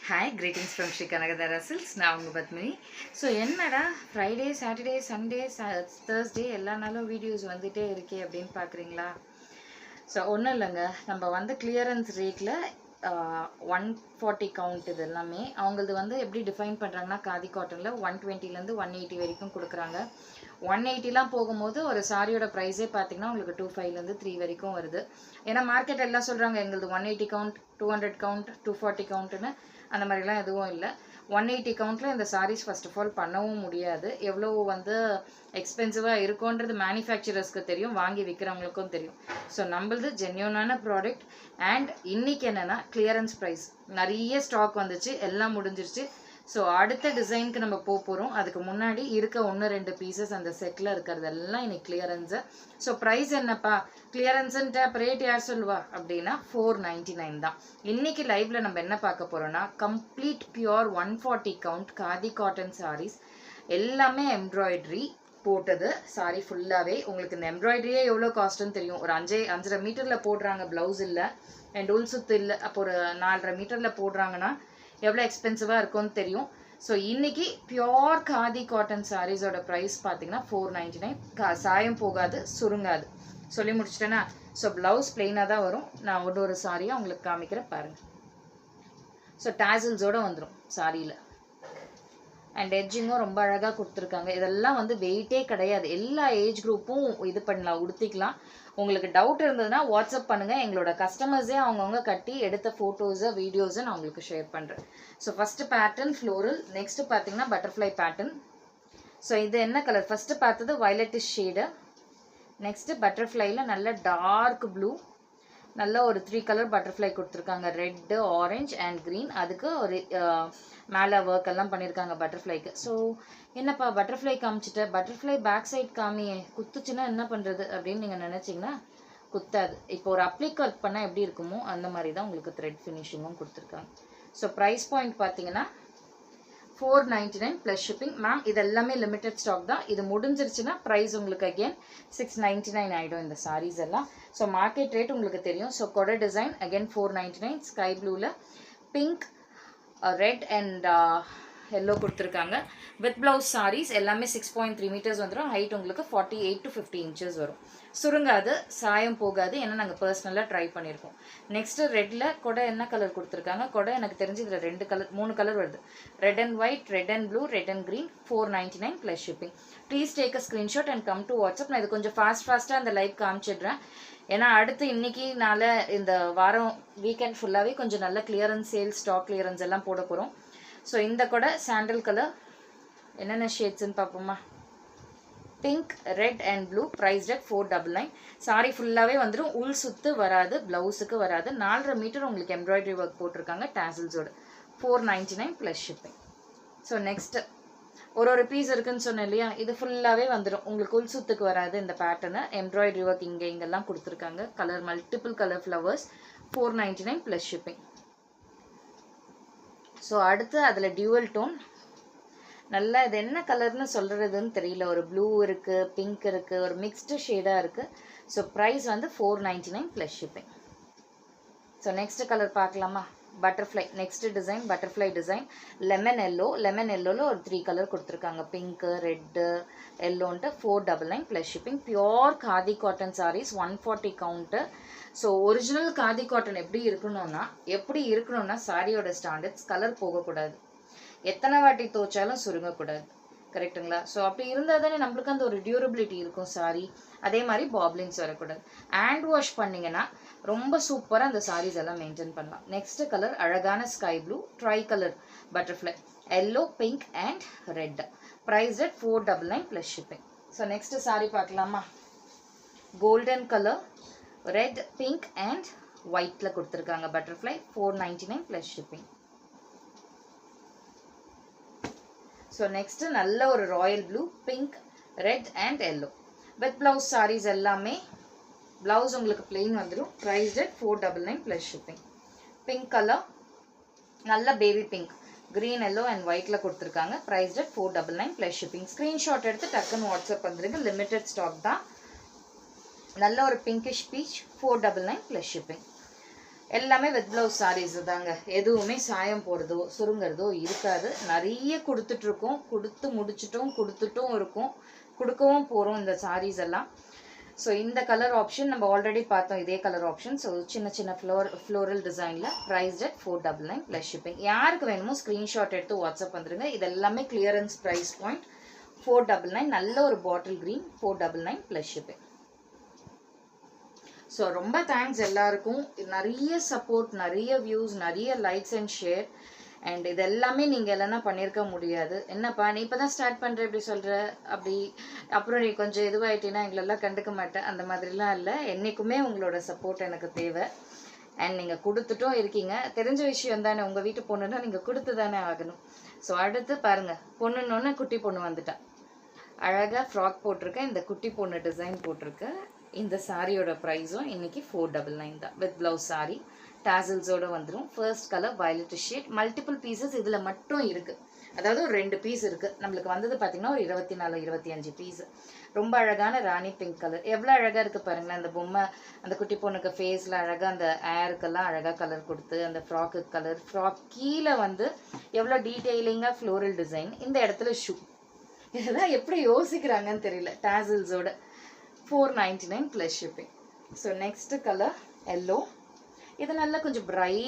Hi, greetings from Sri Kanagadhara Silks. நான் உங்க Padmini. So என்னடா ஃப்ரைடே சாட்டர்டே சண்டே தேர்ஸ்டே எல்லா நாளும் வீடியோஸ் வந்துகிட்டே இருக்கே அப்படின்னு பார்க்குறீங்களா? ஸோ ஒன்றும் இல்லைங்க, நம்ம வந்து கிளியரன்ஸ் ரேட்டில் 140 கவுண்ட் இது எல்லாமே அவங்களது வந்து எப்படி டிஃபைன் பண்ணுறாங்கன்னா, காதி காட்டனில் 120லேருந்து 180 வரைக்கும் கொடுக்குறாங்க. 180லாம் போகும்போது ஒரு சாரியோட ப்ரைஸே பார்த்தீங்கன்னா உங்களுக்கு 25லேருந்து 3 வரைக்கும் வருது. ஏன்னா மார்க்கெட் எல்லாம் சொல்கிறாங்க எங்களது 180 கவுண்ட், 200 கவுண்ட், 240 கவுண்ட்டுன்னு. அந்த மாதிரிலாம் எதுவும் இல்லை. 180 கவுண்ட்டில் இந்த சாரீஸ் ஃபர்ஸ்ட் ஆஃப் ஆல் பண்ணவும் முடியாது. எவ்வளோ வந்து எக்ஸ்பென்சிவாக இருக்கும்ன்றது மேனுஃபேக்சரர்ஸ்க்கு தெரியும், வாங்கி விற்கிறவங்களுக்கும் தெரியும். ஸோ நம்மளது ஜென்யூனான ப்ராடக்ட். அண்ட் இன்னைக்கு என்னென்னா கிளியரன்ஸ் ப்ரைஸ், நிறைய ஸ்டாக் வந்துச்சு, எல்லாம் முடிஞ்சிருச்சு. ஸோ அடுத்த டிசைனுக்கு நம்ம போகிறோம். அதுக்கு முன்னாடி இருக்க 1-2 பீசஸ் அந்த செட்டில் இருக்கிறதெல்லாம் இன்னைக்கு கிளியரன்ஸு. ஸோ ப்ரைஸ் என்னப்பா கிளியரன்ஸுன்ட்டு அப்போ ரேட் யார் சொல்லுவா அப்படின்னா 499 தான். இன்னைக்கு லைவ்ல நம்ம என்ன பார்க்க போகிறோம்னா, complete pure 140 count khadi cotton sarees, எல்லாமே எம்ப்ராய்டரி போட்டது சாரி ஃபுல்லாகவே. உங்களுக்கு இந்த எம்ப்ராய்டரியே எவ்வளோ காஸ்ட்டுன்னு தெரியும். ஒரு 5.5 மீட்டரில் போடுறாங்க, ப்ளவுஸ் இல்லை அண்ட் உள் சுத்து இல்லை. அப்போ ஒரு 4.5 மீட்டரில் போடுறாங்கன்னா எவ்வளோ எக்ஸ்பென்சிவாக இருக்கும்னு தெரியும். ஸோ இன்றைக்கி பியோர் காதி காட்டன் சாரீஸோட ப்ரைஸ் பார்த்தீங்கன்னா 499. சாயம் போகாது, சுருங்காது. சொல்லி முடிச்சிட்டேன்னா, ஸோ ப்ளவுஸ் பிளெயினாக தான் வரும். நான் ஒரு சாரியாக உங்களுக்கு காமிக்கிறேன் பாருங்கள். ஸோ டேசல்ஸோடு வந்துடும் சாரியில். அண்ட் எட்ஜிங்கும் ரொம்ப அழகாக கொடுத்துருக்காங்க. இதெல்லாம் வந்து வெயிட்டே கிடையாது, எல்லா ஏஜ் குரூப்பும் இது பண்ணலாம், உடுத்திக்கலாம். உங்களுக்கு டவுட் இருந்ததுன்னா வாட்ஸ்அப் பண்ணுங்கள். எங்களோட கஸ்டமர்ஸே அவங்கவுங்க கட்டி எடுத்த ஃபோட்டோஸை வீடியோஸை நான் உங்களுக்கு ஷேர் பண்ணுறேன். So first pattern floral, next பார்த்தீங்கன்னா பட்டர்ஃப்ளை பேட்டர்ன். ஸோ இது என்ன கலர்? ஃபஸ்ட்டு பார்த்தது வயலட்டிஷ் ஷேடு, நெக்ஸ்ட்டு பட்டர்ஃப்ளையில் நல்ல டார்க் ப்ளூ, நல்ல ஒரு 3 கலர் பட்டர்ஃப்ளை கொடுத்துருக்காங்க, ரெட்டு, ஆரஞ்ச் அண்ட் க்ரீன். அதுக்கு ஒரு மேலே ஒர்க் எல்லாம் பண்ணியிருக்காங்க பட்டர்ஃப்ளைக்கு. ஸோ என்னப்பா பட்டர்ஃப்ளை காமிச்சிட்ட, பட்டர்ஃப்ளை பேக் சைட் காமியே, குத்துச்சுன்னா என்ன பண்ணுறது அப்படின்னு நீங்கள் நினச்சிங்கன்னா குத்தாது. இப்போ ஒரு அப்ளிக் ஒர்க் பண்ணால் எப்படி இருக்குமோ அந்த மாதிரி தான் உங்களுக்கு த்ரெட் ஃபினிஷிங்கும் கொடுத்துருக்காங்க. ஸோ ப்ரைஸ் பாயிண்ட் பார்த்தீங்கன்னா 499 ப்ளஸ் ஷிப்பிங். மேம் இது எல்லாமே லிமிடெட் ஸ்டாக் தான், இது முடிஞ்சிருச்சுன்னா ப்ரைஸ் உங்களுக்கு அகெயின் 699 ஆகிடும் இந்த சாரீஸ் எல்லாம். ஸோ மார்க்கெட் ரேட் உங்களுக்கு தெரியும். ஸோ கொடை டிசைன் அகெயின் 499, ஸ்கை ப்ளூவில் பிங்க், ரெட் அண்ட் எல்லோ கொடுத்துருக்காங்க. வித் ப்ளவுஸ் சாரீஸ் எல்லாமே 6.3 மீட்டர்ஸ் வந்துடும். ஹைட் உங்களுக்கு 48 to 50 இன்ச்சஸ் வரும். சுருங்காது, சாயம் போகாது, ஏன்னா நாங்கள் பர்சனலாக ட்ரை பண்ணியிருக்கோம். நெக்ஸ்ட்டு ரெட்டில் கொடை என்ன கலர் கொடுத்துருக்காங்க? கொடை எனக்கு தெரிஞ்சு இதில் 3 கலர் வருது. Red and white, red and blue, red and green. 499 plus shipping. Please take a screenshot and come to WhatsApp. நான் இது கொஞ்சம் ஃபாஸ்ட்டாக அந்த லைவ் காமிச்சிடுறேன். ஏன்னா அடுத்து இன்னைக்கு நாளை இந்த வாரம் வீக்கெண்ட் ஃபுல்லாகவே கொஞ்சம் நல்ல கிளியரன்ஸ் சேல்ஸ், ஸ்டாக் கிளியரன்ஸ் எல்லாம் போட போகிறோம். ஸோ இந்த கூட சாண்டல் கலர், என்னென்ன ஷேட்ஸ்ன்னு பார்ப்போமா? Pink, red and blue. Price rate 499. Sari ஃபுல்லாகவே வந்துடும், உள் சுத்து வராது, ப்ளவுஸுக்கு வராது. 4.5 மீட்டர் உங்களுக்கு எம்ப்ராய்டரி ஒர்க் போட்டிருக்காங்க டேசல்ஸோடு. 499 ப்ளஸ் ஷிப்பிங். ஸோ நெக்ஸ்ட்டு ஒரு பீஸ் இருக்குன்னு சொன்னேன் இல்லையா, இது ஃபுல்லாகவே வந்துடும் உங்களுக்கு, உள் சுத்துக்கு வராது இந்த பேட்டர்னு. எம்ப்ராய்டரி ஒர்க் இங்கெல்லாம் கொடுத்துருக்காங்க, colour multiple colour flowers. 499 plus shipping. So அடுத்து அதில் டியூவல் டோன், நல்லா இது என்ன கலர்னு சொல்கிறதுன்னு தெரியல, ஒரு ப்ளூ இருக்குது, பிங்க் இருக்குது, ஒரு மிக்ஸ்டு ஷேடாக இருக்குது. ஸோ ப்ரைஸ் வந்து 499 plus shipping. So next colour பார்க்கலாமா? Butterfly. Next design butterfly design, lemon yellow. Lemon எல்லோவில் ஒரு 3 கலர் கொடுத்துருக்காங்க, பிங்க்கு, ரெட்டு, எல்லோன்ட்டு. 499 plus shipping. Pure khadi cotton saris, 140 count. So original khadi cotton எப்படி இருக்கணும்னா சாரியோட ஸ்டாண்டர்ட்ஸ், கலர் போகக்கூடாது, எத்தனை வாட்டி துவைச்சாலும் சுருங்கக்கூடாது, கரெக்டுங்களா? ஸோ அப்படி இருந்தால் தானே நம்மளுக்கு அந்த ஒரு டியூரபிலிட்டி இருக்கும் சாரி. அதே மாதிரி பாப்லிங்ஸ் வரக்கூடாது. ஹேண்ட் வாஷ் பண்ணிங்கன்னா ரொம்ப சூப்பராக அந்த சாரீஸ் எல்லாம் மெயின்டைன் பண்ணலாம். நெக்ஸ்ட் கலர் அழகான sky blue, tricolour butterfly, yellow, pink and red. Price rate 499 plus shipping. So next sari பார்க்கலாமா? Golden colour, red, pink and ஒயிட்டில் கொடுத்துருக்காங்க butterfly. 499 plus shipping. So next நல்ல ஒரு royal blue, pink, red and yellow. With blouse saris எல்லாமே blouse உங்களுக்கு plain வந்துடும். Price rate 499 plus shipping. Pink colour, நல்ல baby pink, green, yellow and ஒயிட்டில் கொடுத்துருக்காங்க. Price rate 499 plus shipping. Screenshot எடுத்து டக்குன்னு வாட்ஸ்அப் வந்துடுங்க, லிமிட்டட் ஸ்டாக் தான். நல்ல ஒரு பிங்கிஷ் பீச், 499 ப்ளஸ் ஷிப்பிங். எல்லாமே வித் ப்ளவுஸ் சாரீஸ் தாங்க. எதுவுமே சாயம் போடுறதோ சுருங்கிறதோ இருக்காது. நிறைய கொடுத்துட்ருக்கோம், கொடுத்து முடிச்சிட்டோம், கொடுத்துட்டும் இருக்கோம், கொடுக்கவும் போகிறோம் இந்த சாரீஸ் எல்லாம். ஸோ இந்த கலர் ஆப்ஷன் நம்ம ஆல்ரெடி பார்த்தோம், இதே கலர் ஆப்ஷன். ஸோ சின்ன சின்ன ஃப்ளோரல் டிசைனில் ப்ரைஸ்ட் அட் 499 ப்ளஸ் ஷிப்பிங். யாருக்கு வேணுமோ ஸ்க்ரீன்ஷாட் எடுத்து வாட்ஸ்அப் வந்துடுங்க. இது எல்லாமே கிளியரன்ஸ் ப்ரைஸ் பாயிண்ட் 499. நல்ல ஒரு bottle green 499 plus shipping. So ரொம்ப தேங்க்ஸ் எல்லாருக்கும். நிறைய சப்போர்ட், நிறைய வியூஸ், நிறைய லைக்ஸ் அண்ட் ஷேர். அண்ட் இது எல்லாமே நீங்கள் இல்லைன்னா பண்ணியிருக்க முடியாது. என்னப்பா நீ இப்போ தான் ஸ்டார்ட் பண்ணுற இப்படி சொல்கிற அப்படி, அப்புறம் நீ கொஞ்சம் இதுவாகிட்டீங்கன்னா எங்களெல்லாம் கண்டுக்க மாட்டேன், அந்த மாதிரிலாம் இல்லை. என்றைக்குமே உங்களோட சப்போர்ட் எனக்கு தேவை. அண்ட் நீங்கள் கொடுத்துட்டும் இருக்கீங்க. தெரிஞ்ச விஷயம் தானே, உங்கள் வீட்டு பொண்ணுன்னா நீங்கள் கொடுத்து தானே ஆகணும். ஸோ அடுத்து பாருங்கள், பொண்ணுன்னொன்னே குட்டி பொண்ணு வந்துட்டா. அழகாக ஃப்ராக் போட்டிருக்கேன், இந்த குட்டி பொண்ணு டிசைன் போட்டிருக்கேன். இந்த சாரியோட ப்ரைஸும் இன்றைக்கி 499 தான். வித் ப்ளவுஸ் சாரி டாசல்ஸோடு வந்துடும். First colour violet shade. Multiple pieces இதில் மட்டும் இருக்குது. அதாவது ஒரு 2 பீஸ் இருக்குது. நம்மளுக்கு வந்தது பார்த்திங்கன்னா ஒரு 24 25 பீஸ். ரொம்ப அழகான ராணி பிங்க் கலர். எவ்வளோ அழகாக இருக்குது பாருங்களேன். அந்த பொம்மை, அந்த குட்டி பொண்ணுக்கு ஃபேஸில் அழகாக அந்த ஏருக்கெல்லாம் அழகாக கலர் கொடுத்து, அந்த ஃப்ராக்கு கலர். ஃப்ராக் கீழே வந்து எவ்வளோ டீட்டெயிலிங்காக ஃப்ளோரல் டிசைன். இந்த இடத்துல ஷூ. இதெல்லாம் எப்படி யோசிக்கிறாங்கன்னு தெரியல. டாசல்ஸோட 499 plus shipping. So next colour yellow. இது நல்லா கொஞ்சம் பிரைட்